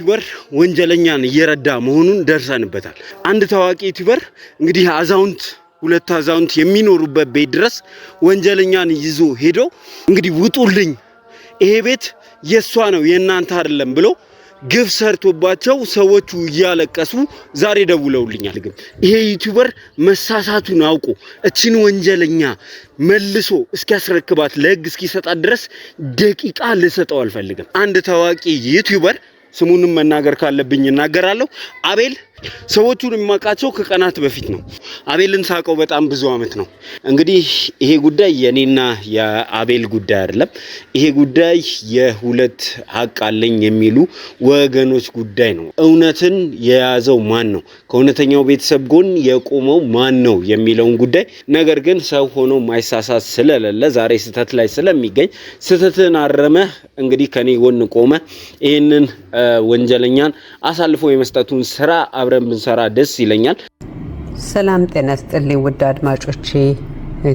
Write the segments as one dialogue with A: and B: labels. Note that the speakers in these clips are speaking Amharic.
A: ዩቲዩበር ወንጀለኛን እየረዳ መሆኑን ደርሰንበታል። አንድ ታዋቂ ዩቲዩበር እንግዲህ ሁለት አዛውንት የሚኖሩበት ቤት ድረስ ወንጀለኛን ይዞ ሄዶ እንግዲህ ውጡልኝ፣ ይሄ ቤት የሷ ነው የናንተ አይደለም ብሎ ግፍ ሰርቶባቸው ሰዎቹ እያለቀሱ ዛሬ ደውለውልኛል። ግን ይሄ ዩቲዩበር መሳሳቱን አውቆ እቺን ወንጀለኛ መልሶ እስኪያስረክባት ለህግ እስኪሰጣት ድረስ ደቂቃ ልሰጠው አልፈልግም። አንድ ታዋቂ ዩቲዩበር ስሙንም መናገር ካለብኝ እናገራለሁ። አቤል ሰዎቹን የማውቃቸው ከቀናት በፊት ነው። አቤልን ሳቀው በጣም ብዙ አመት ነው። እንግዲህ ይሄ ጉዳይ የኔና የአቤል ጉዳይ አይደለም። ይሄ ጉዳይ የሁለት ሀቅ አለኝ የሚሉ ወገኖች ጉዳይ ነው። እውነትን የያዘው ማን ነው፣ ከእውነተኛው ቤተሰብ ጎን የቆመው ማን ነው የሚለውን ጉዳይ ነገር ግን ሰው ሆኖ ማይሳሳት ስለሌለ ዛሬ ስህተት ላይ ስለሚገኝ ስህተትን አረመህ እንግዲህ ከኔ ጎን ቆመ ይሄንን ወንጀለኛን አሳልፎ የመስጠቱን ስራ አብረን ብንሰራ ደስ ይለኛል።
B: ሰላም ጤና ይስጥልኝ ውድ አድማጮቼ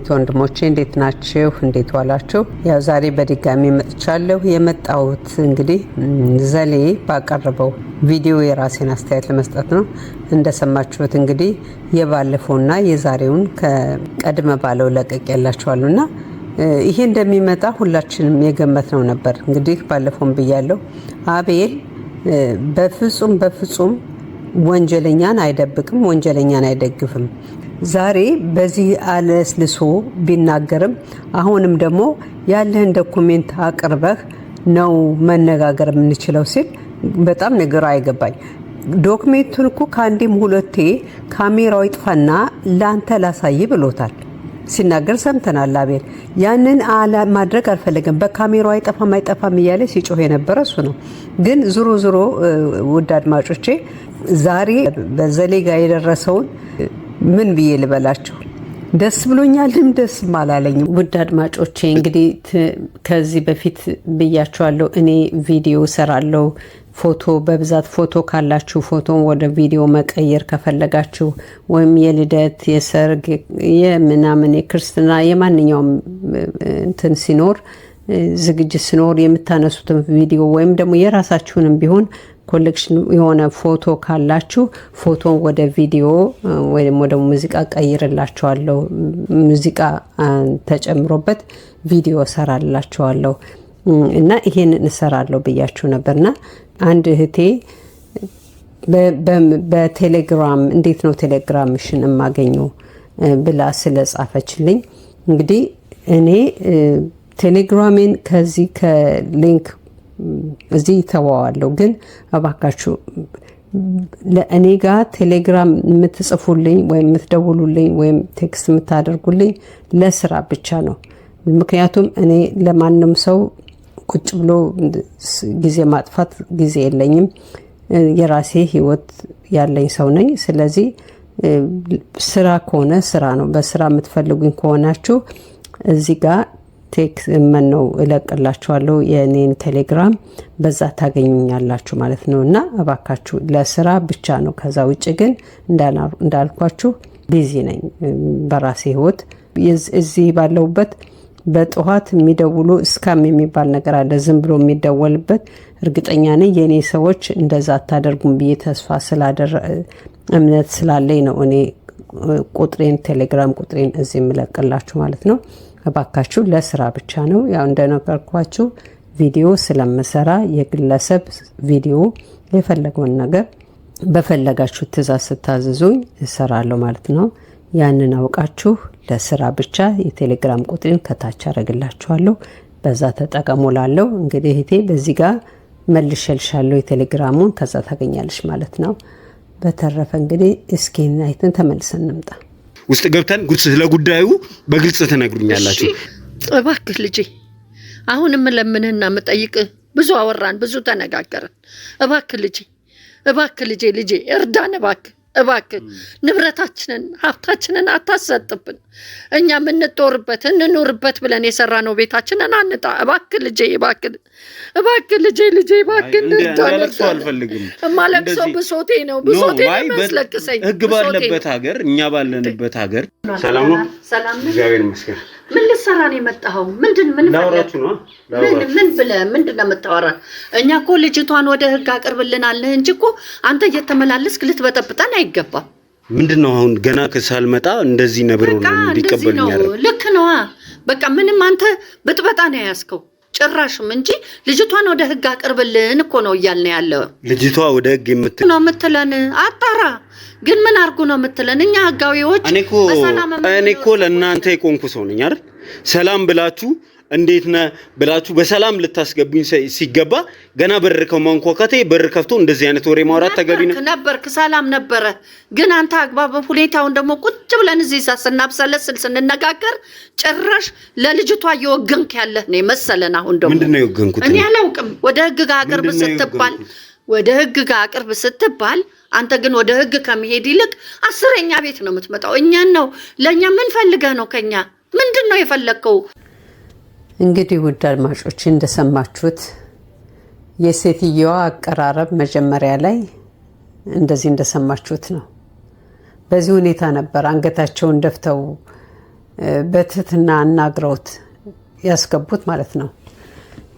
B: ወንድሞቼ፣ እንዴት ናችሁ? እንዴት ዋላችሁ? ያው ዛሬ በድጋሚ መጥቻለሁ። የመጣሁት እንግዲህ ዘሌ ባቀረበው ቪዲዮ የራሴን አስተያየት ለመስጠት ነው። እንደሰማችሁት እንግዲህ የባለፈውና የዛሬውን ከቀድመ ባለው ለቀቅ ያላችኋሉና ይሄ እንደሚመጣ ሁላችንም የገመትነው ነበር። እንግዲህ ባለፈውም ብያለሁ፣ አቤል በፍጹም ወንጀለኛን አይደብቅም፣ ወንጀለኛን አይደግፍም። ዛሬ በዚህ አለስልሶ ቢናገርም አሁንም ደግሞ ያለህን ዶኩሜንት አቅርበህ ነው መነጋገር የምንችለው ሲል በጣም ነገር አይገባኝ። ዶክሜንቱን እኮ ከአንዴም ሁለቴ ካሜራው ይጥፋና ላንተ ላሳይ ብሎታል ሲናገር ሰምተናል። አቤል ያንን ማድረግ አልፈለገም። በካሜራው አይጠፋም እያለ ሲጮህ የነበረ እሱ ነው። ግን ዙሮ ውድ አድማጮቼ ዛሬ በዘሌ ጋር የደረሰውን ምን ብዬ ልበላቸው? ደስ ብሎኛልም ደስ አላለኝም። ውድ አድማጮቼ እንግዲህ ከዚህ በፊት ብያችኋለሁ፣ እኔ ቪዲዮ ሰራለሁ። ፎቶ በብዛት ፎቶ ካላችሁ ፎቶን ወደ ቪዲዮ መቀየር ከፈለጋችሁ ወይም የልደት፣ የሰርግ፣ የምናምን፣ የክርስትና የማንኛውም እንትን ሲኖር ዝግጅት ሲኖር የምታነሱትን ቪዲዮ ወይም ደግሞ የራሳችሁንም ቢሆን ኮሌክሽን የሆነ ፎቶ ካላችሁ ፎቶን ወደ ቪዲዮ ወይም ወደ ሙዚቃ ቀይርላችኋለሁ። ሙዚቃ ተጨምሮበት ቪዲዮ ሰራላችኋለሁ እና ይሄን እንሰራለሁ ብያችሁ ነበርና አንድ እህቴ በቴሌግራም እንዴት ነው ቴሌግራምሽን የማገኘው ብላ ስለጻፈችልኝ እንግዲህ እኔ ቴሌግራሜን ከዚህ ከሊንክ እዚህ ተዋዋለሁ። ግን እባካችሁ ለእኔ ጋር ቴሌግራም የምትጽፉልኝ ወይም የምትደውሉልኝ ወይም ቴክስት የምታደርጉልኝ ለስራ ብቻ ነው። ምክንያቱም እኔ ለማንም ሰው ቁጭ ብሎ ጊዜ ማጥፋት ጊዜ የለኝም። የራሴ ህይወት ያለኝ ሰው ነኝ። ስለዚህ ስራ ከሆነ ስራ ነው። በስራ የምትፈልጉኝ ከሆናችሁ እዚህ ጋር ነው እለቅላችኋለሁ የኔን ቴሌግራም፣ በዛ ታገኙኛላችሁ ማለት ነው። እና እባካችሁ ለስራ ብቻ ነው። ከዛ ውጭ ግን እንዳልኳችሁ ቢዚ ነኝ በራሴ ህይወት። እዚህ ባለውበት በጠዋት የሚደውሉ ስካም የሚባል ነገር አለ፣ ዝም ብሎ የሚደወልበት። እርግጠኛ ነኝ የኔ ሰዎች እንደዛ አታደርጉም ብዬ ተስፋ እምነት ስላለኝ ነው እኔ ቴሌግራም ቁጥሬን እዚህ የምለቅላችሁ ማለት ነው። እባካችሁ ለስራ ብቻ ነው። ያው እንደነገርኳችሁ ቪዲዮ ስለምሰራ የግለሰብ ቪዲዮ የፈለገውን ነገር በፈለጋችሁ ትእዛዝ ስታዘዙኝ እሰራለሁ ማለት ነው። ያንን አውቃችሁ ለስራ ብቻ የቴሌግራም ቁጥሬን ከታች አረግላችኋለሁ፣ በዛ ተጠቀሙላለሁ። እንግዲህ እህቴ በዚህ ጋር መልሸልሻለሁ የቴሌግራሙን፣ ከዛ ታገኛለሽ ማለት ነው። በተረፈ እንግዲህ እስኪ አይተን ተመልሰን እንምጣ።
A: ውስጥ ገብተን ስለ ጉዳዩ በግልጽ ተነግሩኛላችሁ።
C: እባክህ ልጄ፣ አሁንም ለምንህና መጠይቅህ ብዙ አወራን፣ ብዙ ተነጋገርን። እባክህ ልጄ እርዳን እባክህ ንብረታችንን ሀብታችንን አታሰጥብን። እኛ የምንጦርበት እንኖርበት ብለን የሰራነው ቤታችንን አንጣ። እባክህ ልጄ
A: ለቅሶ አልፈልግም።
C: እማለቅሰው ብሶቴ ነው የሚያስለቅሰኝ።
A: ህግ ባለበት ሀገር፣ እኛ ባለንበት ሀገር ሰላም ነው።
C: ሰላም ነው፣
A: እግዚአብሔር ይመስገን።
C: ምን ልሰራ ልትሰራ ነው የመጣኸው? ምን
A: ላውራችሁ ነው?
C: ምን ብለህ ምንድን ነው የምታወራ? እኛ እኮ ልጅቷን ወደ ህግ አቅርብልናለህ እንጂ እኮ አንተ እየተመላለስክ ልትበጠብጠን አይገባም።
A: ምንድነው አሁን ገና ከሳልመጣ እንደዚህ ነብሮ ነው እንዲቀበሉኝ ያለው?
C: ልክ ነው። በቃ ምንም አንተ ብጥበጣ ነው ያስከው ጭራሽም እንጂ ልጅቷን ወደ ህግ አቅርብልን እኮ ነው እያልን ያለው።
A: ልጅቷ ወደ ህግ
C: ነው የምትለን? አጣራ ግን ምን አርጉ ነው የምትለን? እኛ ህጋዊዎች
A: እኔ እኮ ለእናንተ የቆንኩ ሰው ነኝ አይደል? ሰላም ብላችሁ እንዴት ነህ ብላችሁ በሰላም ልታስገቡኝ ሲገባ ገና በር ከማንኳኳቴ በር ከፍቶ እንደዚህ አይነት ወሬ ማውራት ተገቢ ነው?
C: ነበርክ ሰላም ነበረ። ግን አንተ አግባብ ሁኔታውን ደግሞ ቁጭ ብለን እዚህ ስናብሰለስል ስንነጋገር ጭራሽ ለልጅቷ እየወገንክ ያለህ ነው መሰለን። አሁን ደግሞ
A: ምንድነው የወገንኩት?
C: እኔ አላውቅም። ወደ ህግ ጋር አቅርብ ስትባል አንተ ግን ወደ ህግ ከመሄድ ይልቅ 10ኛ ቤት ነው የምትመጣው። እኛን ነው ለኛ ምን ፈልገህ ነው? ከኛ ምንድነው የፈለከው?
B: እንግዲህ ውድ አድማጮች እንደሰማችሁት የሴትየዋ አቀራረብ መጀመሪያ ላይ እንደዚህ እንደሰማችሁት ነው። በዚህ ሁኔታ ነበር አንገታቸውን ደፍተው በትህትና አናግረውት ያስገቡት ማለት ነው።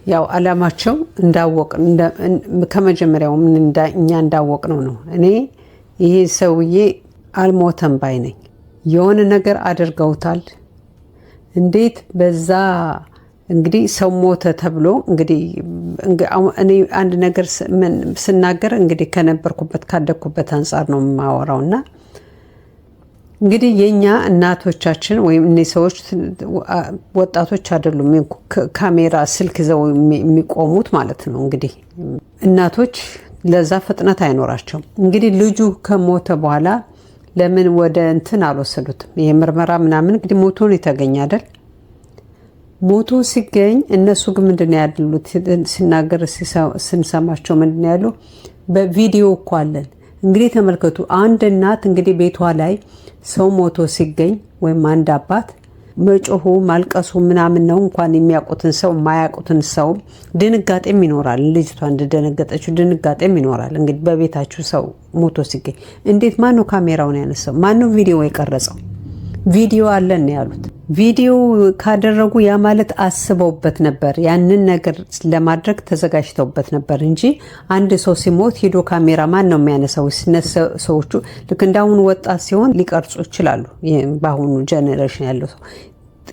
B: ያው አላማቸው ከመጀመሪያው እኛ እንዳወቅ ነው። እኔ ይሄ ሰውዬ አልሞተም ባይ ነኝ። የሆነ ነገር አድርገውታል። እንዴት በዛ እንግዲህ ሰው ሞተ ተብሎ እንግዲህ እኔ አንድ ነገር ስናገር እንግዲህ ከነበርኩበት ካደኩበት አንፃር ነው የማወራውና እንግዲህ የኛ እናቶቻችን ወይም እነዚህ ሰዎች ወጣቶች አይደሉም ካሜራ ስልክ ይዘው የሚቆሙት ማለት ነው። እንግዲህ እናቶች ለዛ ፍጥነት አይኖራቸውም። እንግዲህ ልጁ ከሞተ በኋላ ለምን ወደ እንትን አልወሰዱትም? ይሄ ምርመራ ምናምን እንግዲህ ሞቶ ነው የተገኘ አይደል? ሞቶ ሲገኝ እነሱ ግን ምንድን ያሉት ሲናገር ስንሰማቸው ምንድን ያሉ በቪዲዮ እኮ አለን። እንግዲህ ተመልከቱ። አንድ እናት እንግዲህ ቤቷ ላይ ሰው ሞቶ ሲገኝ ወይም አንድ አባት መጮሁ ማልቀሱ ምናምን ነው። እንኳን የሚያውቁትን ሰው የማያውቁትን ሰው ድንጋጤም ይኖራል። ልጅቷ እንደደነገጠችው ድንጋጤም ይኖራል። እንግዲህ በቤታችሁ ሰው ሞቶ ሲገኝ እንዴት ማነው ካሜራውን ያነሳው? ማነው ቪዲዮ የቀረጸው? ቪዲዮ አለን ያሉት። ቪዲዮ ካደረጉ ያ ማለት አስበውበት ነበር። ያንን ነገር ለማድረግ ተዘጋጅተውበት ነበር እንጂ አንድ ሰው ሲሞት ሄዶ ካሜራ ማን ነው የሚያነሳው? ሰዎቹ ልክ እንዳሁኑ ወጣት ሲሆን ሊቀርጹ ይችላሉ። በአሁኑ ጀኔሬሽን ያለው ሰው።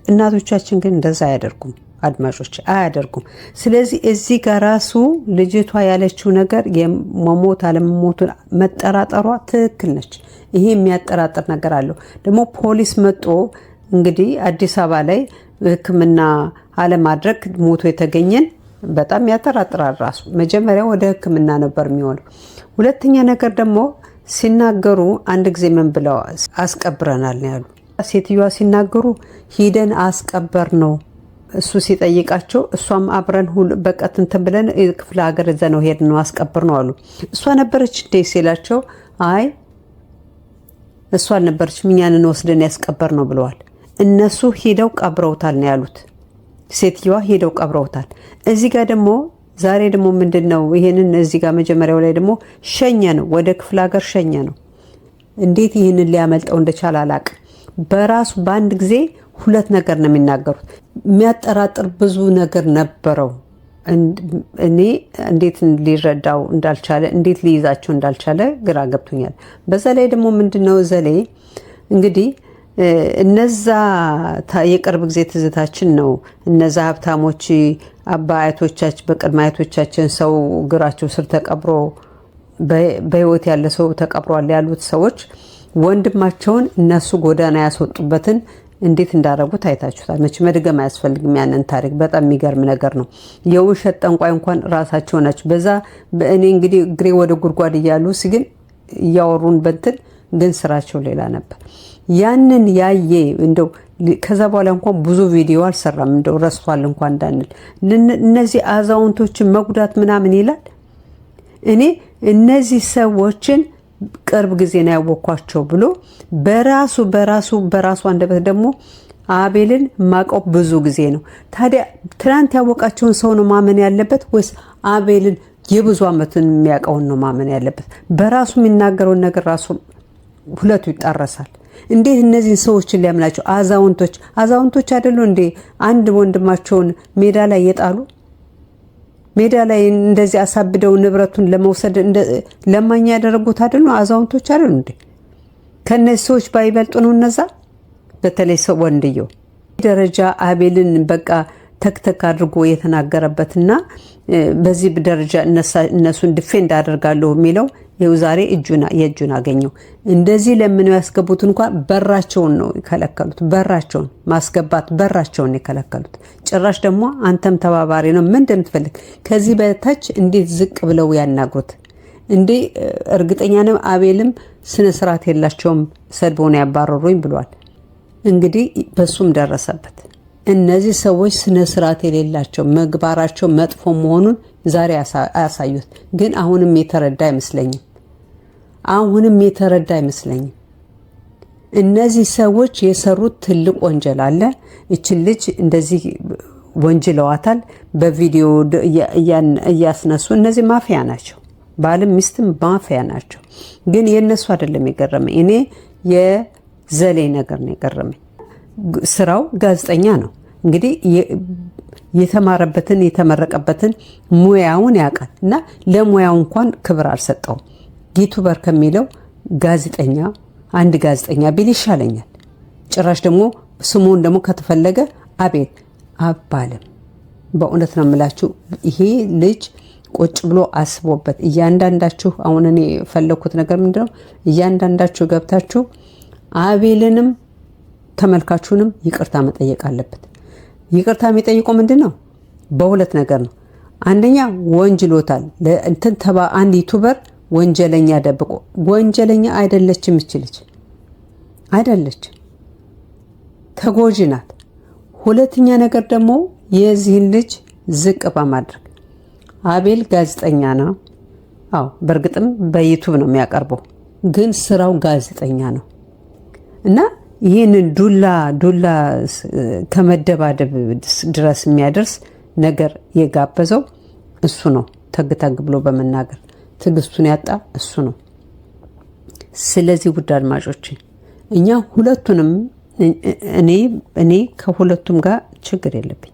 B: እናቶቻችን ግን እንደዛ አያደርጉም። አድማጮች አያደርጉም። ስለዚህ እዚህ ጋር ራሱ ልጅቷ ያለችው ነገር የመሞት አለመሞቱን መጠራጠሯ ትክክል ነች። ይሄ የሚያጠራጥር ነገር አለው። ደግሞ ፖሊስ መጦ እንግዲህ አዲስ አበባ ላይ ሕክምና አለማድረግ ሞቶ የተገኘን በጣም ያጠራጥራል። ራሱ መጀመሪያ ወደ ሕክምና ነበር የሚሆነው። ሁለተኛ ነገር ደግሞ ሲናገሩ አንድ ጊዜ ምን ብለው አስቀብረናል ነው ያሉ። ሴትዮዋ ሲናገሩ ሂደን አስቀበር ነው እሱ ሲጠይቃቸው እሷም አብረን በቀት እንትን ብለን ክፍለ ሀገር እዛ ነው ሄድ ነው አስቀብር ነው አሉ። እሷ ነበረች እንዴ ሲላቸው አይ እሷ አልነበረች እኛንን ወስደን ያስቀበር ነው ብለዋል። እነሱ ሄደው ቀብረውታል ነው ያሉት። ሴትዮዋ ሄደው ቀብረውታል። እዚህ ጋር ደግሞ ዛሬ ደግሞ ምንድነው ይሄንን እዚህ ጋር መጀመሪያው ላይ ደግሞ ሸኘ ነው ወደ ክፍለ ሀገር ሸኘ ነው። እንዴት ይሄንን ሊያመልጠው እንደቻለ አላቅም። በራሱ በአንድ ጊዜ ሁለት ነገር ነው የሚናገሩት። የሚያጠራጥር ብዙ ነገር ነበረው። እኔ እንዴት ሊረዳው እንዳልቻለ እንዴት ሊይዛቸው እንዳልቻለ ግራ ገብቶኛል። በዛ ላይ ደግሞ ምንድነው ዘሌ እንግዲህ እነዛ የቅርብ ጊዜ ትዝታችን ነው። እነዛ ሀብታሞች አባያቶቻችን በቅድመ አያቶቻችን ሰው እግራቸው ስር ተቀብሮ በህይወት ያለ ሰው ተቀብሯል ያሉት ሰዎች ወንድማቸውን እነሱ ጎዳና ያስወጡበትን እንዴት እንዳረጉት አይታችሁታል። መቼ መድገም አያስፈልግም ያንን ታሪክ። በጣም የሚገርም ነገር ነው። የውሸት ጠንቋይ እንኳን ራሳቸው ናቸው። በዛ በእኔ እንግዲህ እግሬ ወደ ጉድጓድ እያሉ ሲግን እያወሩን በንትን ግን ስራቸው ሌላ ነበር። ያንን ያየ እንደው ከዛ በኋላ እንኳን ብዙ ቪዲዮ አልሰራም። እንደው ረስቷል እንኳን እንዳንል እነዚህ አዛውንቶችን መጉዳት ምናምን ይላል። እኔ እነዚህ ሰዎችን ቅርብ ጊዜ ነው ያወኳቸው ብሎ በራሱ አንደበት ደግሞ አቤልን ማቀው ብዙ ጊዜ ነው። ታዲያ ትናንት ያወቃቸውን ሰው ነው ማመን ያለበት ወይስ አቤልን የብዙ ዓመትን የሚያውቀውን ነው ማመን ያለበት? በራሱ የሚናገረውን ነገር ራሱ ሁለቱ ይጣረሳል። እንዴት እነዚህን ሰዎችን ሊያምናቸው? አዛውንቶች አይደሉ እንዴ አንድ ወንድማቸውን ሜዳ ላይ የጣሉ? ሜዳ ላይ እንደዚህ አሳብደው ንብረቱን ለመውሰድ ለማኛ ያደረጉት አይደሉ? አዛውንቶች አይደሉ እንዴ? ከነዚህ ሰዎች ባይበልጡ ነው እነዛ። በተለይ ሰው ወንድየው ደረጃ አቤልን በቃ ተክተክ አድርጎ የተናገረበትና በዚህ ደረጃ እነሱን ዲፌንድ አደርጋለሁ የሚለው ይኸው ዛሬ የእጁን አገኘው። እንደዚህ ለምነው ያስገቡት እንኳን በራቸውን ነው የከለከሉት። በራቸውን ማስገባት በራቸውን የከለከሉት። ጭራሽ ደግሞ አንተም ተባባሪ ነው ምን እንደምትፈልግ ከዚህ በታች እንዴት ዝቅ ብለው ያናግሩት እንዴ? እርግጠኛ ነው አቤልም ስነ ስርዓት የላቸውም ሰድቦ ነው ያባረሩኝ ብሏል። እንግዲህ በሱም ደረሰበት። እነዚህ ሰዎች ስነ ስርዓት የሌላቸው ምግባራቸው መጥፎ መሆኑን ዛሬ አያሳዩት። ግን አሁንም የተረዳ አይመስለኝም። እነዚህ ሰዎች የሰሩት ትልቅ ወንጀል አለ። እችን ልጅ እንደዚህ ወንጅለዋታል፣ በቪዲዮ እያስነሱ። እነዚህ ማፊያ ናቸው፣ ባልም ሚስትም ማፊያ ናቸው። ግን የእነሱ አይደለም የገረመኝ፣ እኔ የዘሌ ነገር ነው የገረመኝ። ስራው ጋዜጠኛ ነው እንግዲህ የተማረበትን የተመረቀበትን ሙያውን ያውቃል እና ለሙያው እንኳን ክብር አልሰጠውም። ዩቱበር ከሚለው ጋዜጠኛ አንድ ጋዜጠኛ ቢል ይሻለኛል። ጭራሽ ደግሞ ስሙን ደግሞ ከተፈለገ አቤል አባልም። በእውነት ነው የምላችሁ ይሄ ልጅ ቁጭ ብሎ አስቦበት እያንዳንዳችሁ አሁን እኔ ፈለኩት ነገር ምንድነው እያንዳንዳችሁ ገብታችሁ አቤልንም ተመልካቹንም ይቅርታ መጠየቅ አለበት። ይቅርታ የሚጠይቀው ምንድነው? በሁለት ነገር ነው። አንደኛ ወንጅሎታል። እንትን አንድ ዩቲዩበር ወንጀለኛ ደብቆ ወንጀለኛ አይደለችም ይችልች አይደለች፣ ተጎጂ ናት። ሁለተኛ ነገር ደግሞ የዚህን ልጅ ዝቅ በማድረግ አቤል ጋዜጠኛ ነው። አዎ በእርግጥም በዩቲዩብ ነው የሚያቀርበው፣ ግን ስራው ጋዜጠኛ ነው እና ይህንን ዱላ ከመደባደብ ድረስ የሚያደርስ ነገር የጋበዘው እሱ ነው። ተግተግ ብሎ በመናገር ትዕግስቱን ያጣ እሱ ነው። ስለዚህ ውድ አድማጮች እኛ ሁለቱንም እኔ ከሁለቱም ጋር ችግር የለብኝ።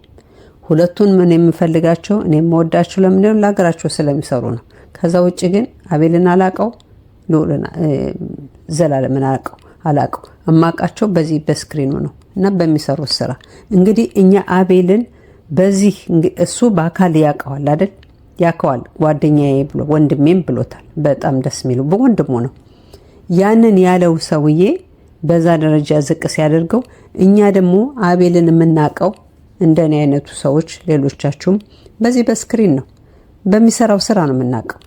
B: ሁለቱን ምን የምፈልጋቸው እኔ የምወዳቸው ለምንድነው ለሀገራቸው ስለሚሰሩ ነው። ከዛ ውጭ ግን አቤልን አላቀው ዘላለምን አላቀው እማቃቸው በዚህ በስክሪኑ ነው እና በሚሰሩት ስራ እንግዲህ እኛ አቤልን በዚህ እሱ በአካል ያቀዋል አይደል? ያቀዋል። ጓደኛዬ ብሎ ወንድሜም ብሎታል። በጣም ደስ የሚለው በወንድሙ ነው። ያንን ያለው ሰውዬ በዛ ደረጃ ዝቅ ሲያደርገው እኛ ደግሞ አቤልን የምናቀው እንደኔ አይነቱ ሰዎች ሌሎቻችሁም በዚህ በስክሪን ነው በሚሰራው ስራ ነው የምናቀው።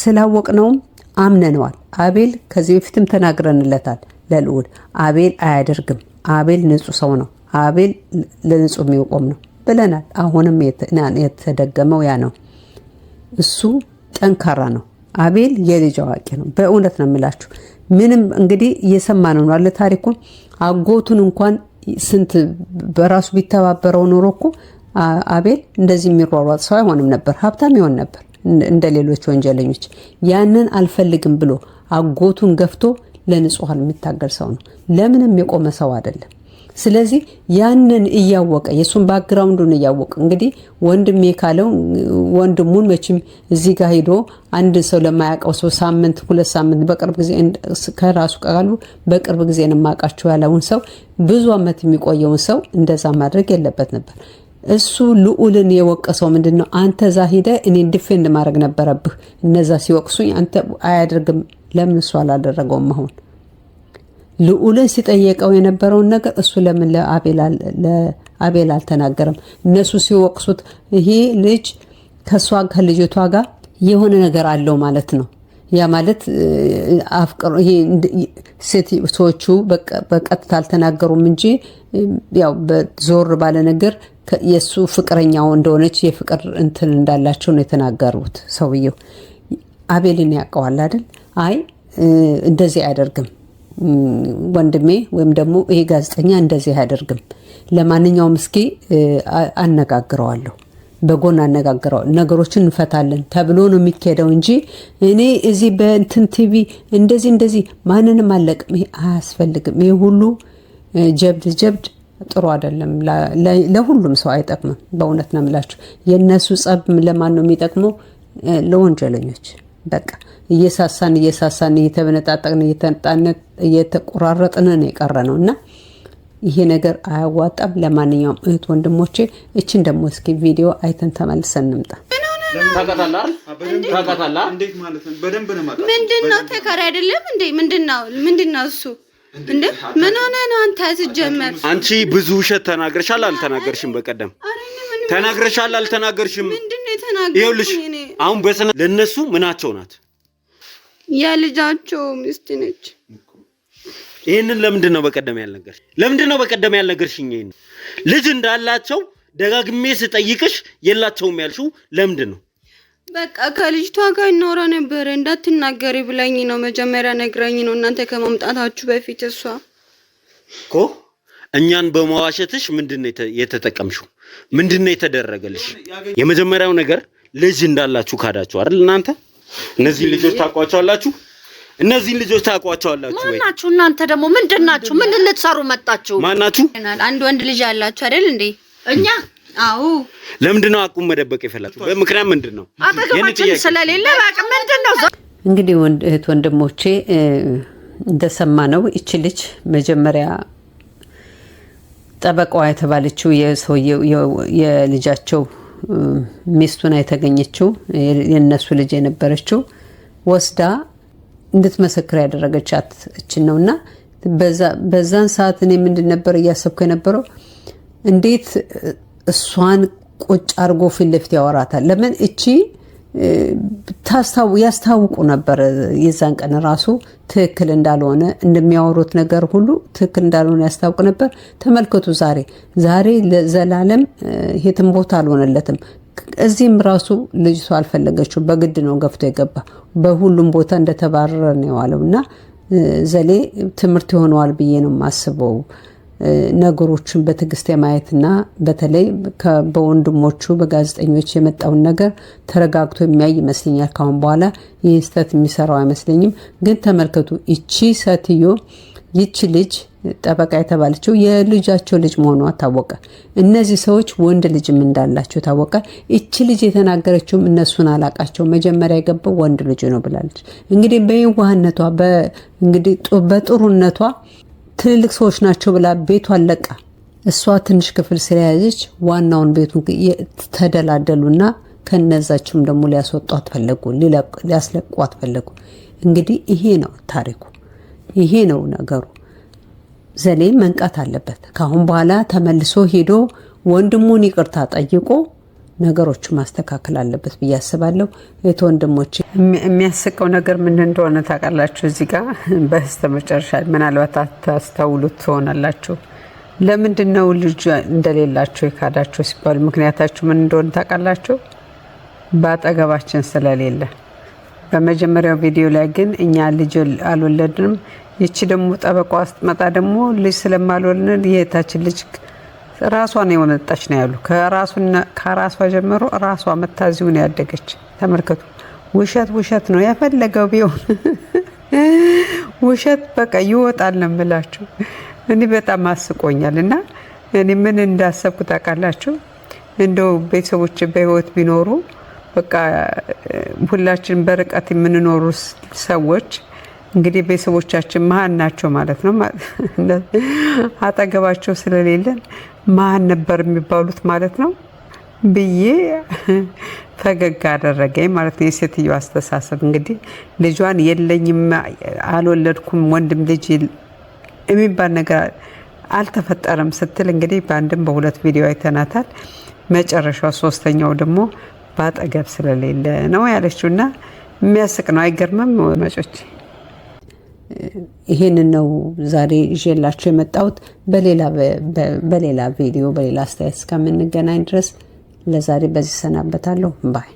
B: ስላወቅነውም አምነነዋል። አቤል ከዚህ በፊትም ተናግረንለታል ለልዑል አቤል አያደርግም፣ አቤል ንጹህ ሰው ነው፣ አቤል ለንጹህ የሚቆም ነው ብለናል። አሁንም የተደገመው ያ ነው። እሱ ጠንካራ ነው። አቤል የልጅ አዋቂ ነው። በእውነት ነው የምላችሁ። ምንም እንግዲህ እየሰማን ነው አለ ታሪኩን። አጎቱን እንኳን ስንት በራሱ ቢተባበረው ኖሮ እኮ አቤል እንደዚህ የሚሯሯጥ ሰው አይሆንም ነበር፣ ሀብታም ይሆን ነበር እንደ ሌሎች ወንጀለኞች። ያንን አልፈልግም ብሎ አጎቱን ገፍቶ ለንጹሃን የሚታገል ሰው ነው። ለምንም የቆመ ሰው አይደለም። ስለዚህ ያንን እያወቀ የሱን ባክግራውንዱን እያወቀ እንግዲህ ወንድሜ ካለው ወንድሙን መቼም እዚህ ጋር ሄዶ አንድ ሰው ለማያውቀው ሰው ሳምንት 2 ሳምንት በቅርብ ጊዜ ከራሱ ቃሉ በቅርብ ጊዜ እንማቃቸው ያለውን ሰው ብዙ አመት የሚቆየውን ሰው እንደዛ ማድረግ የለበት ነበር። እሱ ልዑልን የወቀሰው ምንድነው? አንተ ዛ ሄደ እኔን ዲፌንድ ማድረግ ነበረብህ። እነዛ ሲወቅሱኝ አንተ አያደርግም ለምን እሱ አላደረገውም? አሁን ልዑልን ሲጠየቀው የነበረውን ነገር እሱ ለምን ለአቤል አልተናገረም? እነሱ ሲወቅሱት ይሄ ልጅ ከሷ ከልጅቷ ጋር የሆነ ነገር አለው ማለት ነው። ያ ማለት አፍቅሮ ይሄ ሰዎቹ በቀጥታ አልተናገሩም እንጂ ያው በዞር ባለ ነገር የሱ ፍቅረኛው እንደሆነች የፍቅር እንትን እንዳላቸው ነው የተናገሩት። ሰውየው አቤልን ያውቀዋል አይደል? አይ እንደዚህ አያደርግም ወንድሜ ወይም ደግሞ ይሄ ጋዜጠኛ እንደዚህ አያደርግም። ለማንኛውም እስኪ አነጋግረዋለሁ በጎን አነጋግረው ነገሮችን እንፈታለን ተብሎ ነው የሚካሄደው እንጂ እኔ እዚህ በእንትን ቲቪ እንደዚህ ማንንም አለቅም። ይሄ አያስፈልግም። ይሄ ሁሉ ጀብድ ጥሩ አይደለም። ለሁሉም ሰው አይጠቅምም። በእውነት ነው የምላችሁ። የነሱ ጸብ ለማን ነው የሚጠቅመው? ለወንጀለኞች። በቃ እየሳሳን እየተበነጣጠቅን እየተቆራረጥን ነው የቀረ ነው እና ይሄ ነገር አያዋጣም። ለማንኛውም እህት ወንድሞቼ እቺን ደግሞ እስኪ ቪዲዮ አይተን ተመልሰን እንምጣ።
A: እንዴት ማለት ነው? በደንብ ነው ማለት
D: ምንድነው? ተካራ አይደለም እንዴ? ምንድነው እሱ እንዴ? ምን ሆነ ነው አንተ? ሲጀመር
A: አንቺ ብዙ ውሸት ተናግረሻል። አልተናገርሽም? በቀደም ተናግረሻል። አልተናገርሽም?
D: ምንድነው የተናገርኩኝ?
A: ይኸውልሽ አሁን በሰነ ለነሱ ምናቸው ናት?
D: የልጃቸው ሚስት ነች።
A: ይሄንን ለምንድን ነው በቀደም ያልነገርሽ? ለምንድን ነው በቀደም ያልነገርሽኝ? ይሄን ልጅ እንዳላቸው ደጋግሜ ስጠይቅሽ የላቸውም ያልሽው ለምንድን ነው?
D: በቃ ከልጅቷ ጋር እናወራ ነበር። እንዳትናገሪ ብላኝ ነው መጀመሪያ ነግራኝ ነው እናንተ ከመምጣታችሁ በፊት። እሷ
A: እኮ እኛን በመዋሸትሽ ምንድነው የተጠቀምሽው? ምንድነው የተደረገልሽ? የመጀመሪያው ነገር ልጅ እንዳላችሁ ካዳችሁ አይደል? እናንተ እነዚህ ልጆች ታቋቸዋላችሁ? እነዚህን ልጆች ታቋቸዋላችሁ ወይ?
C: ማናችሁ? እናንተ ደግሞ ምንድናችሁ? ምን ልትሰሩ መጣችሁ?
A: ማናችሁ?
D: አንድ ወንድ ልጅ ያላችሁ አይደል እንዴ?
C: እኛ
D: አዎ።
A: ለምንድነው አቁም መደበቅ የፈለጋችሁ? በምክንያት ምንድነው?
C: አጠገባችን ስለሌለ በቃ ምንድነው?
B: እንግዲህ እህት ወንድሞቼ እንደሰማነው እቺ ልጅ መጀመሪያ ጠበቃዋ የተባለችው የልጃቸው ሚስቱና የተገኘችው የነሱ ልጅ የነበረችው ወስዳ እንድትመሰክር ያደረገቻት እችን ነውና በዛን ሰዓት እኔ ምንድን ነበር እያሰብኩ የነበረው እንዴት እሷን ቁጭ አድርጎ ፊት ለፊት ያወራታል? ለምን እቺ ያስታውቁ ነበር የዛን ቀን ራሱ ትክክል እንዳልሆነ እንደሚያወሩት ነገር ሁሉ ትክክል እንዳልሆነ ያስታውቁ ነበር። ተመልከቱ ዛሬ ለዘላለም የትም ቦታ አልሆነለትም። እዚህም ራሱ ልጅቷ አልፈለገችው፣ በግድ ነው ገፍቶ የገባ። በሁሉም ቦታ እንደተባረረ ነው የዋለው እና ዘሌ ትምህርት ይሆነዋል ብዬ ነው የማስበው። ነገሮችን በትዕግስት የማየትና በተለይ በወንድሞቹ በጋዜጠኞች የመጣውን ነገር ተረጋግቶ የሚያይ ይመስለኛል። ካሁን በኋላ ይህ ስህተት የሚሰራው አይመስለኝም። ግን ተመልከቱ፣ ይቺ ልጅ ጠበቃ የተባለችው የልጃቸው ልጅ መሆኗ ታወቀ። እነዚህ ሰዎች ወንድ ልጅም እንዳላቸው ታወቀ። ይቺ ልጅ የተናገረችውም እነሱን አላቃቸው መጀመሪያ የገባው ወንድ ልጅ ነው ብላለች። እንግዲህ በየዋህነቷ እንግዲህ በጥሩነቷ ትልልቅ ሰዎች ናቸው ብላ ቤቷን ለቃ እሷ ትንሽ ክፍል ስለያዘች ዋናውን ቤቱን ተደላደሉና ከነዛችሁም ደግሞ ሊያስወጧት ፈለጉ፣ ሊያስለቋት ፈለጉ። እንግዲህ ይሄ ነው ታሪኩ፣ ይሄ ነው ነገሩ። ዘሌ መንቃት አለበት። ካሁን በኋላ ተመልሶ ሄዶ ወንድሙን ይቅርታ ጠይቆ ነገሮቹ ማስተካከል አለበት ብዬ አስባለሁ። ወንድሞቼ የሚያስቀው ነገር ምን እንደሆነ ታውቃላችሁ? እዚህ ጋር በስተመጨረሻ ምናልባት ታስተውሉት ትሆናላችሁ። ለምንድን ነው ልጅ እንደሌላቸው የካዳቸው ሲባሉ ምክንያታችሁ ምን እንደሆነ ታውቃላችሁ? በአጠገባችን ስለሌለ። በመጀመሪያው ቪዲዮ ላይ ግን እኛ ልጅ አልወለድንም፣ ይቺ ደግሞ ጠበቃ ውስጥ መጣ ደግሞ ልጅ ስለማልወልድ የታችን ልጅ ራሷን የወነጣች ነው ያሉ። ከራሷ ጀምሮ ራሷ መታዚው ነው ያደገች። ተመልከቱ። ውሸት ነው የፈለገው ቢሆን ውሸት በቃ ይወጣል ነው የምላችሁ። እኔ በጣም አስቆኛል እና እኔ ምን እንዳሰብኩ ታውቃላችሁ? እንደው ቤተሰቦች በህይወት ቢኖሩ በቃ ሁላችን በርቀት የምንኖሩ ሰዎች እንግዲህ ቤተሰቦቻችን መሀን ናቸው ማለት ነው። አጠገባቸው ስለሌለን መሀን ነበር የሚባሉት ማለት ነው ብዬ ፈገግ አደረገኝ ማለት ነው። የሴትዮ አስተሳሰብ እንግዲህ ልጇን የለኝም አልወለድኩም ወንድም ልጅ የሚባል ነገር አልተፈጠረም ስትል እንግዲህ በአንድም በሁለት ቪዲዮ አይተናታል። መጨረሻው ሶስተኛው ደግሞ ባጠገብ ስለሌለ ነው ያለችውና የሚያስቅ ነው። አይገርምም? መጮች ይሄንን ነው ዛሬ ይዤላችሁ የመጣሁት። በሌላ ቪዲዮ በሌላ አስተያየት እስከምንገናኝ ድረስ ለዛሬ በዚህ ሰናበታለሁ። ባይ